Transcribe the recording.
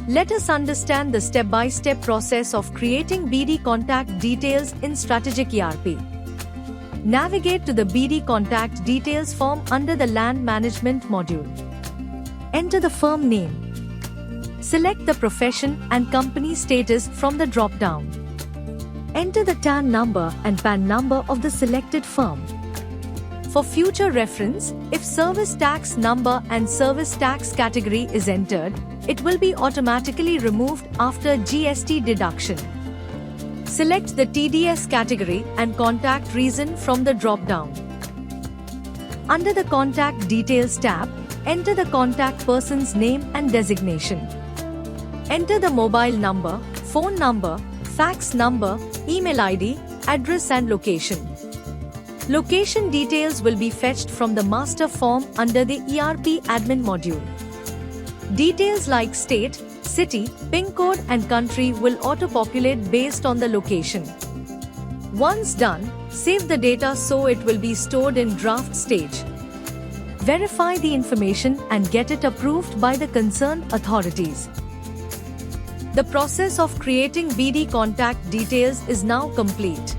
Let us understand the step-by-step process of creating BD contact details in StrategicERP. Navigate to the BD contact details form under the Land Management Module. Enter the firm name. Select the profession and company status from the drop-down. Enter the TAN number and PAN number of the selected firm. For future reference, if service tax number and service tax category is entered, it will be automatically removed after GST deduction. Select the TDS category and contact reason from the drop-down. Under the Contact Details tab, enter the contact person's name and designation. Enter the mobile number, phone number, fax number, email ID, address and location. Location details will be fetched from the master form under the ERP admin module. Details like state, city, PIN code and country will auto-populate based on the location. Once done, save the data so it will be stored in draft stage. Verify the information and get it approved by the concerned authorities. The process of creating BD contact details is now complete.